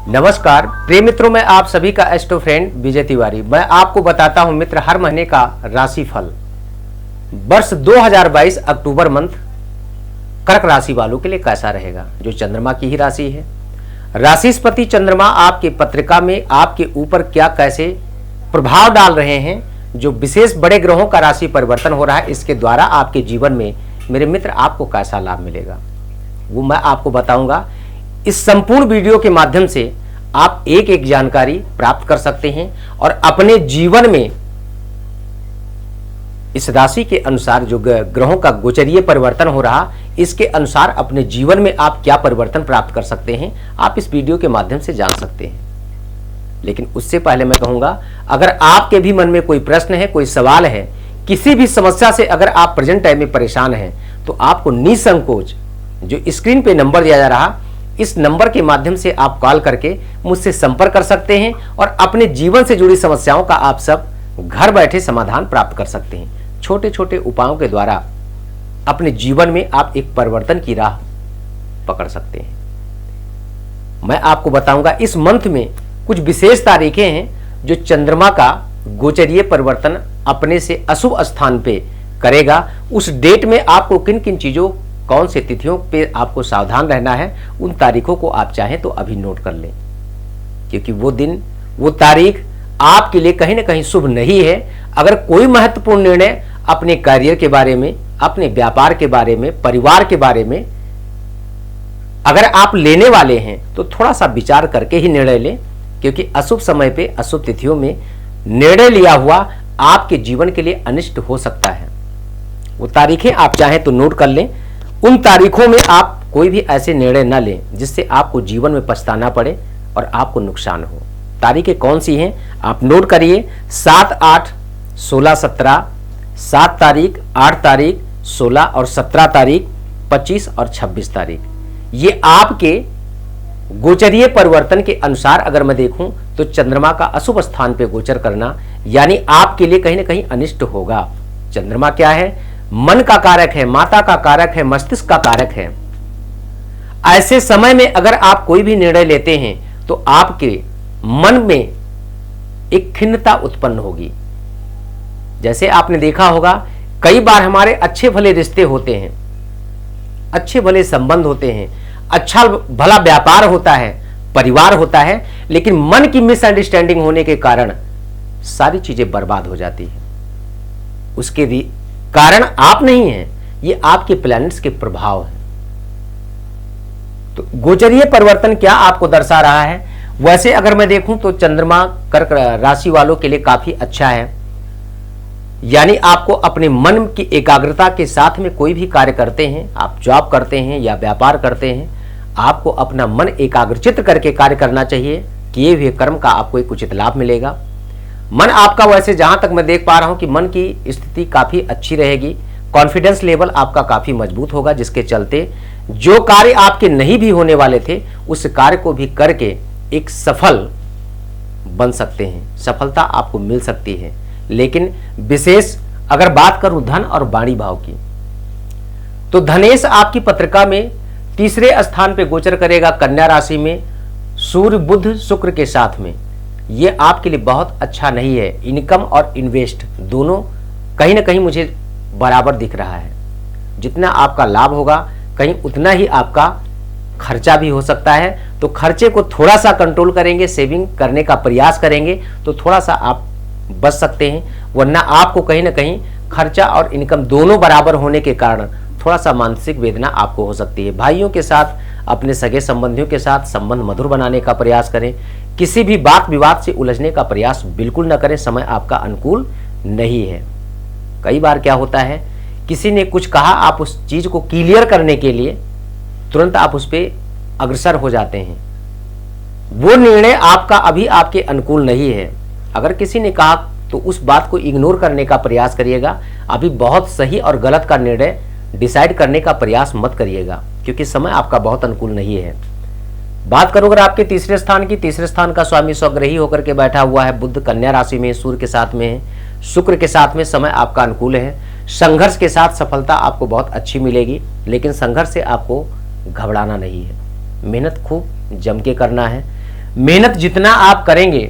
नमस्कार प्रिय मित्रों, मैं आप सभी का एस्ट्रो फ्रेंड विजय तिवारी। मैं आपको बताता हूं मित्र हर महीने का राशिफल। वर्ष 2022 अक्टूबर मंथ कर्क राशि वालों के लिए कैसा रहेगा, जो चंद्रमा की ही राशि है। राशिस्पति चंद्रमा आपकी पत्रिका में आपके ऊपर क्या कैसे प्रभाव डाल रहे हैं, जो विशेष बड़े ग्रहों का राशि परिवर्तन हो रहा है, इसके द्वारा आपके जीवन में मेरे मित्र आपको कैसा लाभ मिलेगा, वो मैं आपको बताऊंगा। इस संपूर्ण वीडियो के माध्यम से आप एक एक जानकारी प्राप्त कर सकते हैं और अपने जीवन में इस राशि के अनुसार जो ग्रहों का गोचरीय परिवर्तन हो रहा, इसके अनुसार अपने जीवन में आप क्या परिवर्तन प्राप्त कर सकते हैं, आप इस वीडियो के माध्यम से जान सकते हैं। लेकिन उससे पहले मैं कहूंगा, अगर आपके भी मन में कोई प्रश्न है, कोई सवाल है, किसी भी समस्या से अगर आप प्रेजेंट टाइम में परेशान हैं, तो आपको निसंकोच जो स्क्रीन पे नंबर दिया जा रहा, इस नंबर के माध्यम से आप कॉल करके मुझसे संपर्क कर सकते हैं और अपने जीवन से जुड़ी समस्याओं का आप सब घर बैठे समाधान प्राप्त कर सकते हैं। छोटे छोटे उपायों के द्वारा अपने जीवन में आप एक परिवर्तन की राह पकड़ सकते हैं। मैं आपको बताऊंगा इस मंथ में कुछ विशेष तारीखें हैं जो चंद्रमा का गोचरीय परिवर्तन अपने से अशुभ स्थान पे करेगा। उस डेट में आपको किन किन चीजों, कौन से तिथियों पे आपको सावधान रहना है, उन तारीखों को आप चाहें तो अभी नोट कर लें, क्योंकि वो दिन, वो तारीख आपके लिए कहीं ना कहीं शुभ नहीं है। अगर कोई महत्वपूर्ण निर्णय अपने करियर के बारे में, अपने व्यापार के बारे में, परिवार के बारे में अगर आप लेने वाले हैं, तो थोड़ा सा विचार करके ही निर्णय लें, क्योंकि अशुभ समय पे, अशुभ तिथियों में निर्णय लिया हुआ आपके जीवन के लिए अनिष्ट हो सकता है। वो तारीखें आप चाहें तो नोट कर लें। उन तारीखों में आप कोई भी ऐसे निर्णय न लें जिससे आपको जीवन में पछताना पड़े और आपको नुकसान हो। तारीखें कौन सी हैं आप नोट करिए। 7, 8, 16, 17, 7 तारीख, 8 तारीख, 16 और 17 तारीख, 25 और 26 तारीख। ये आपके गोचरीय परिवर्तन के अनुसार अगर मैं देखूं तो चंद्रमा का अशुभ स्थान पे गोचर करना, यानी आपके लिए कहीं ना कहीं अनिष्ट होगा। चंद्रमा क्या है? मन का कारक है, माता का कारक है, मस्तिष्क का कारक है। ऐसे समय में अगर आप कोई भी निर्णय लेते हैं तो आपके मन में एक खिन्नता उत्पन्न होगी। जैसे आपने देखा होगा, कई बार हमारे अच्छे भले रिश्ते होते हैं, अच्छे भले संबंध होते हैं, अच्छा भला व्यापार होता है, परिवार होता है, लेकिन मन की मिसअंडरस्टैंडिंग होने के कारण सारी चीजें बर्बाद हो जाती है। उसके कारण आप नहीं हैं, ये आपके प्लैनेट्स के प्रभाव हैं। तो गोचरीय परिवर्तन क्या आपको दर्शा रहा है? वैसे अगर मैं देखूं तो चंद्रमा कर्क राशि वालों के लिए काफी अच्छा है, यानी आपको अपने मन की एकाग्रता के साथ में कोई भी कार्य करते हैं, आप जॉब करते हैं या व्यापार करते हैं, आपको अपना मन एकाग्रचित करके कार्य करना चाहिए। किए हुए कर्म का आपको एक उचित लाभ मिलेगा। मन आपका, वैसे जहां तक मैं देख पा रहा हूं कि मन की स्थिति काफी अच्छी रहेगी। कॉन्फिडेंस लेवल आपका काफी मजबूत होगा, जिसके चलते जो कार्य आपके नहीं भी होने वाले थे, उस कार्य को भी करके एक सफल बन सकते हैं, सफलता आपको मिल सकती है। लेकिन विशेष अगर बात करूं धन और वाणी भाव की, तो धनेश आपकी पत्रिका में तीसरे स्थान पे गोचर करेगा कन्या राशि में, सूर्य बुध शुक्र के साथ में। ये आपके लिए बहुत अच्छा नहीं है। इनकम और इन्वेस्ट दोनों कहीं ना कहीं मुझे बराबर दिख रहा है। जितना आपका लाभ होगा, कहीं उतना ही आपका खर्चा भी हो सकता है। तो खर्चे को थोड़ा सा कंट्रोल करेंगे, सेविंग करने का प्रयास करेंगे तो थोड़ा सा आप बच सकते हैं, वरना आपको कहीं ना कहीं खर्चा और इनकम दोनों बराबर होने के कारण थोड़ा सा मानसिक वेदना आपको हो सकती है। भाइयों के साथ, अपने सगे संबंधियों के साथ संबंध मधुर बनाने का प्रयास करें। किसी भी बात विवाद से उलझने का प्रयास बिल्कुल न करें, समय आपका अनुकूल नहीं है। कई बार क्या होता है, किसी ने कुछ कहा, आप उस चीज को क्लियर करने के लिए तुरंत आप उस पर अग्रसर हो जाते हैं। वो निर्णय आपका अभी आपके अनुकूल नहीं है। अगर किसी ने कहा तो उस बात को इग्नोर करने का प्रयास करिएगा। अभी बहुत सही और गलत का निर्णय डिसाइड करने का प्रयास मत करिएगा, क्योंकि समय आपका बहुत अनुकूल नहीं है। बात करो अगर आपके तीसरे स्थान की, तीसरे स्थान का स्वामी स्वग्रही होकर के बैठा हुआ है, बुध कन्या राशि में, सूर्य के साथ में है, शुक्र के साथ में, समय आपका अनुकूल है। संघर्ष के साथ सफलता आपको बहुत अच्छी मिलेगी, लेकिन संघर्ष से आपको घबराना नहीं है। मेहनत खूब जम के करना है। मेहनत जितना आप करेंगे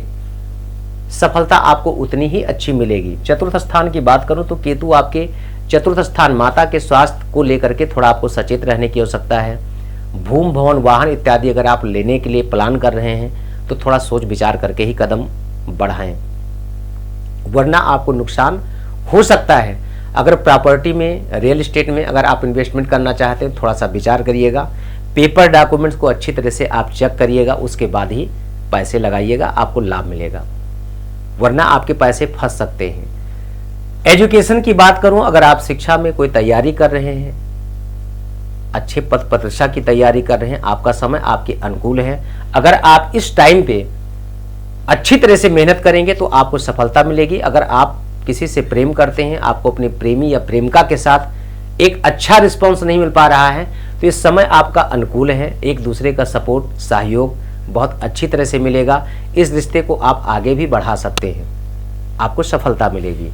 सफलता आपको उतनी ही अच्छी मिलेगी। चतुर्थ स्थान की बात करूं तो केतु आपके चतुर्थ स्थान, माता के स्वास्थ्य को लेकर के थोड़ा आपको सचेत रहने की आवश्यकता है। भूमि भवन वाहन इत्यादि अगर आप लेने के लिए प्लान कर रहे हैं तो थोड़ा सोच विचार करके ही कदम बढ़ाएं, वरना आपको नुकसान हो सकता है। अगर प्रॉपर्टी में, रियल एस्टेट में अगर आप इन्वेस्टमेंट करना चाहते हैं थोड़ा सा विचार करिएगा। पेपर डॉक्यूमेंट्स को अच्छी तरह से आप चेक करिएगा, उसके बाद ही पैसे लगाइएगा, आपको लाभ मिलेगा, वरना आपके पैसे फंस सकते हैं। एजुकेशन की बात करूं, अगर आप शिक्षा में कोई तैयारी कर रहे हैं, अच्छे पद प्रतिष्ठा की तैयारी कर रहे हैं, आपका समय आपके अनुकूल है। अगर आप इस टाइम पे अच्छी तरह से मेहनत करेंगे तो आपको सफलता मिलेगी। अगर आप किसी से प्रेम करते हैं, आपको अपने प्रेमी या प्रेमिका के साथ एक अच्छा रिस्पॉन्स नहीं मिल पा रहा है, तो इस समय आपका अनुकूल है। एक दूसरे का सपोर्ट, सहयोग बहुत अच्छी तरह से मिलेगा। इस रिश्ते को आप आगे भी बढ़ा सकते हैं, आपको सफलता मिलेगी।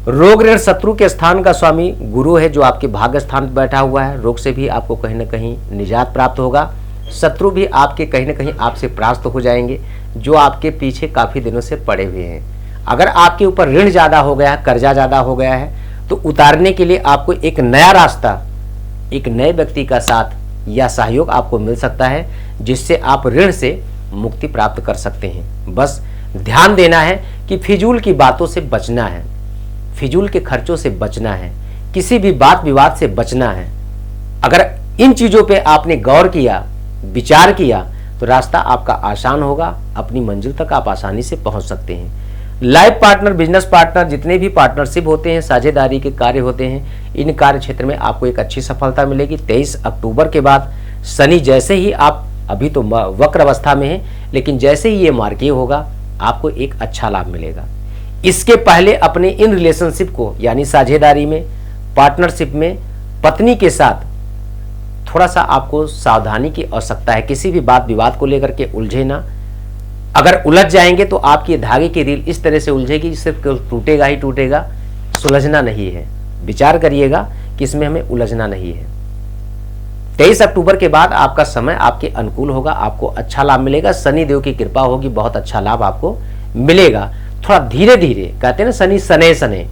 रोग ऋण शत्रु के स्थान का स्वामी गुरु है, जो आपके भाग्य स्थान पर बैठा हुआ है। रोग से भी आपको कहीं ना कहीं निजात प्राप्त होगा। शत्रु भी आपके कहीं ना कहीं आपसे परास्त हो जाएंगे, जो आपके पीछे काफी दिनों से पड़े हुए हैं। अगर आपके ऊपर ऋण ज्यादा हो गया है, कर्जा ज्यादा हो गया है, तो उतारने के लिए आपको एक नया रास्ता, एक नए व्यक्ति का साथ या सहयोग आपको मिल सकता है, जिससे आप ऋण से मुक्ति प्राप्त कर सकते हैं। बस ध्यान देना है कि फिजूल की बातों से बचना है, फिजूल के खर्चों से बचना है, किसी भी बात विवाद से बचना है। अगर इन चीजों पे आपने गौर किया, विचार किया, तो रास्ता आपका आसान होगा, अपनी मंजिल तक आप आसानी से पहुंच सकते हैं। लाइफ पार्टनर, बिजनेस पार्टनर, जितने भी पार्टनरशिप होते हैं, साझेदारी के कार्य होते हैं, इन कार्य क्षेत्र में आपको एक अच्छी सफलता मिलेगी। 23 अक्टूबर के बाद शनि जैसे ही, आप अभी तो वक्र अवस्था में हैं, लेकिन जैसे ही ये मार्गीय होगा आपको एक अच्छा लाभ मिलेगा। इसके पहले अपने इन रिलेशनशिप को, यानी साझेदारी में, पार्टनरशिप में पत्नी के साथ थोड़ा सा आपको सावधानी की आवश्यकता है। किसी भी बात विवाद को लेकर के उलझे ना। अगर उलझ जाएंगे तो आपकी धागे की रील इस तरह से उलझेगी, सिर्फ टूटेगा ही टूटेगा, सुलझना नहीं है। विचार करिएगा कि इसमें हमें उलझना नहीं है। 23 अक्टूबर के बाद आपका समय आपके अनुकूल होगा, आपको अच्छा लाभ मिलेगा। शनि देव की कृपा होगी, बहुत अच्छा लाभ आपको मिलेगा। थोड़ा धीरे धीरे, कहते हैं ना शनि सने सने,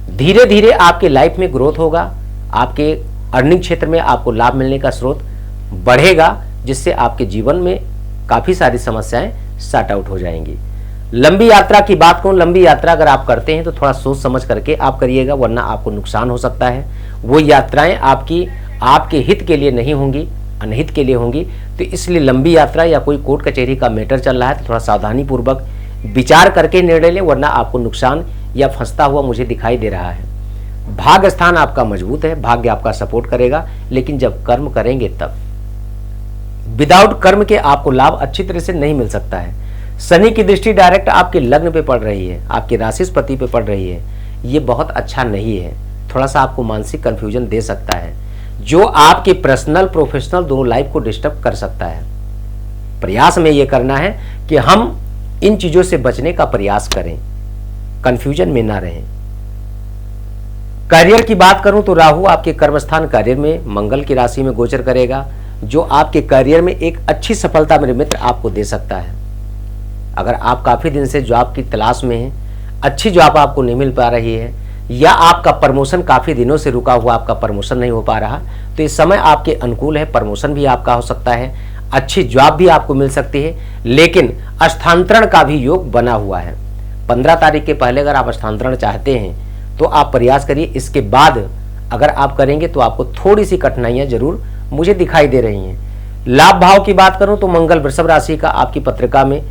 धीरे धीरे आपके लाइफ में ग्रोथ होगा। आपके अर्निंग क्षेत्र में आपको लाभ मिलने का स्रोत बढ़ेगा, जिससे आपके जीवन में काफी सारी समस्याएं सॉर्ट आउट हो जाएंगी। लंबी यात्रा की बात करूं, लंबी यात्रा अगर आप करते हैं तो थोड़ा सोच समझ करके आप करिएगा, वरना आपको नुकसान हो सकता है। वो यात्राएं आपके हित के लिए नहीं होंगी, अनहित के लिए होंगी। तो इसलिए लंबी यात्रा या कोई कोर्ट कचहरी का मैटर चल रहा है तो थोड़ा सावधानी पूर्वक विचार करके निर्णय लें, वरना आपको नुकसान या फंसता हुआ मुझे दिखाई दे रहा है। भाग्य स्थान आपका मजबूत है, भाग्य आपका सपोर्ट करेगा, लेकिन जब कर्म करेंगे तब। विदाउट कर्म के आपको लाभ अच्छी तरह से नहीं मिल सकता है। शनि की दृष्टि डायरेक्ट आपके लग्न पे पड़ रही है, आपके राशिस्पति पे पड़ रही है। ये बहुत अच्छा नहीं है, थोड़ा सा आपको मानसिक कंफ्यूजन दे सकता है, जो आपके पर्सनल प्रोफेशनल दोनों लाइफ को डिस्टर्ब कर सकता है। प्रयास में ये करना है कि हम इन चीजों से बचने का प्रयास करें, कंफ्यूजन में ना रहें। करियर की बात करूं तो राहु आपके कर्मस्थान करियर में मंगल की राशि में गोचर करेगा, जो आपके करियर में एक अच्छी सफलता मेरे मित्र आपको दे सकता है। अगर आप काफी दिन से जॉब की तलाश में हैं, अच्छी जॉब आपको नहीं मिल पा रही है, या आपका प्रमोशन काफी दिनों से रुका हुआ, आपका प्रमोशन नहीं हो पा रहा, तो इस समय आपके अनुकूल है। प्रमोशन भी आपका हो सकता है, अच्छी जॉब भी आपको मिल सकती है, लेकिन स्थानांतरण का भी योग बना हुआ है। 15 तारीख के पहले अगर आप स्थानांतरण चाहते हैं तो आप प्रयास करिए। इसके बाद अगर आप करेंगे तो आपको थोड़ी सी कठिनाइयां जरूर मुझे दिखाई दे रही हैं। लाभ भाव की बात करूं तो मंगल वृषभ राशि का आपकी पत्रिका में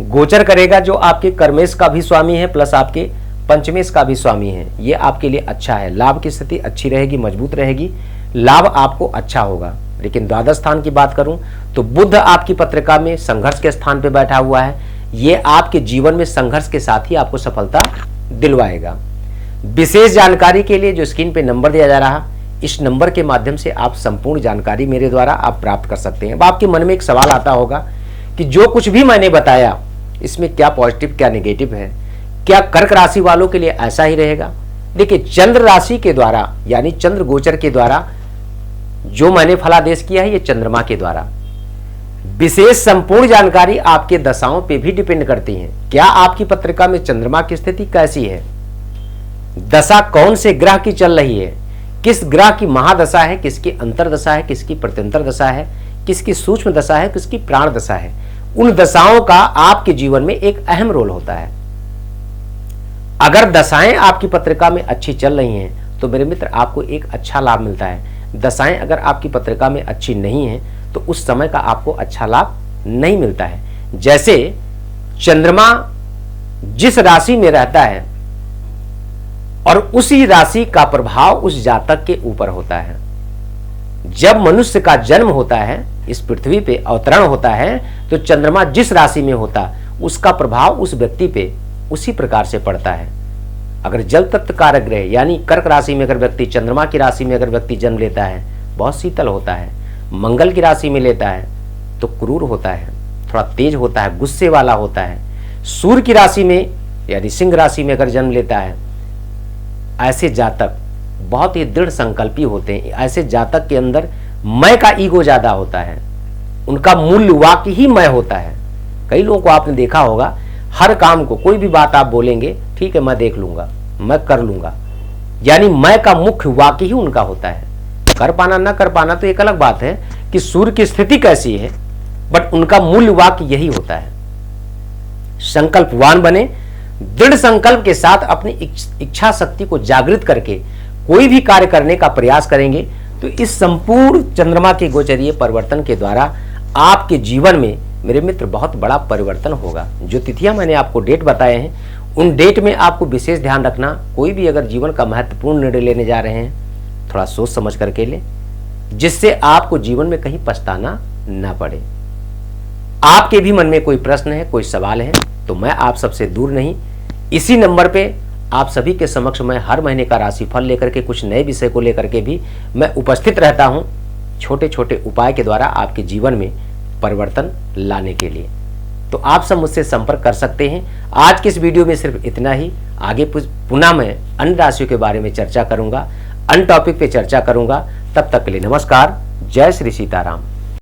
गोचर करेगा, जो आपके कर्मेश का भी स्वामी है प्लस आपके पंचमेश का भी स्वामी है। ये आपके लिए अच्छा है, लाभ की स्थिति अच्छी रहेगी, मजबूत रहेगी, लाभ आपको अच्छा होगा। लेकिन द्वादश स्थान की बात करूं तो बुध आपकी पत्रिका में संघर्ष के स्थान पर बैठा हुआ है। ये आपके जीवन में संघर्ष के साथ ही आपको सफलता दिलवाएगा। विशेष जानकारी के लिए जो स्क्रीन पे नंबर दिया जा रहा, इस नंबर के माध्यम से आप संपूर्ण जानकारी मेरे द्वारा आप प्राप्त कर सकते हैं। अब आपके मन में एक सवाल आता होगा कि जो कुछ भी मैंने बताया इसमें क्या पॉजिटिव क्या नेगेटिव है, क्या कर्क राशि वालों के लिए ऐसा ही रहेगा? देखिए, चंद्र राशि के द्वारा यानी चंद्र गोचर के द्वारा जो मैंने फलादेश किया है, ये चंद्रमा के द्वारा। विशेष संपूर्ण जानकारी आपके दशाओं पे भी डिपेंड करती है। क्या आपकी पत्रिका में चंद्रमा की स्थिति कैसी है, दशा कौन से ग्रह की चल रही है, किस ग्रह की महादशा है, किसकी अंतरदशा है, किसकी प्रत्यंतर दशा है, किसकी सूक्ष्म दशा है, किसकी प्राण दशा है। उन दशाओं का आपके जीवन में एक अहम रोल होता है। अगर दशाएं आपकी पत्रिका में अच्छी चल रही हैं तो मेरे मित्र आपको एक अच्छा लाभ मिलता है। दशाएं अगर आपकी पत्रिका में अच्छी नहीं है तो उस समय का आपको अच्छा लाभ नहीं मिलता है। जैसे चंद्रमा जिस राशि में रहता है और उसी राशि का प्रभाव उस जातक के ऊपर होता है। जब मनुष्य का जन्म होता है, इस पृथ्वी पे अवतरण होता है, तो चंद्रमा जिस राशि में होता उसका प्रभाव उस व्यक्ति पे उसी प्रकार से पड़ता है। अगर जल तत्व कारक ग्रह यानी कर्क राशि में अगर व्यक्ति, चंद्रमा की राशि में अगर व्यक्ति जन्म लेता है, बहुत शीतल होता है। मंगल की राशि में लेता है तो क्रूर होता है, थोड़ा तेज होता है, गुस्से वाला होता है। सूर्य की राशि में यानी सिंह राशि में अगर जन्म लेता है, ऐसे जातक बहुत ही दृढ़ संकल्पी होते हैं। ऐसे जातक के अंदर मैं का ईगो ज्यादा होता है, उनका मूल्य वाक्य ही मैं होता है। कई लोगों को आपने देखा होगा, हर काम को कोई भी बात आप बोलेंगे, ठीक है मैं देख लूंगा, मैं कर लूंगा, यानी मैं का मुख्य वाक्य ही उनका होता है। कर पाना ना कर पाना तो एक अलग बात है कि सूर्य की स्थिति कैसी है, बट उनका मूल्य वाक्य यही होता है। संकल्पवान बने, दृढ़ संकल्प के साथ अपनी इच्छा शक्ति को जागृत करके कोई भी कार्य करने का प्रयास करेंगे तो इस संपूर्ण चंद्रमा के गोचरीय परिवर्तन के द्वारा आपके जीवन में मेरे मित्र बहुत बड़ा परिवर्तन होगा। जो तिथियां मैंने आपको डेट बताए हैं, उन डेट में आपको विशेष ध्यान रखना। कोई भी अगर जीवन का महत्वपूर्ण निर्णय लेने जा रहे हैं, थोड़ा सोच समझ करके लें, जिससे आपको जीवन में कहीं पछताना ना पड़े। आपके भी मन में कोई प्रश्न है, कोई सवाल है, तो मैं आप सबसे दूर नहीं, इसी नंबर पे आप सभी के समक्ष मैं हर महीने का राशिफल लेकर के, कुछ नए विषय को लेकर के भी मैं उपस्थित रहता हूं, छोटे छोटे उपाय के द्वारा आपके जीवन में परिवर्तन लाने के लिए। तो आप सब मुझसे संपर्क कर सकते हैं। आज के इस वीडियो में सिर्फ इतना ही। आगे पुनः मैं अन्य राशियों के बारे में चर्चा करूंगा, अन्य टॉपिक पे चर्चा करूंगा। तब तक के लिए नमस्कार। जय श्री सीताराम।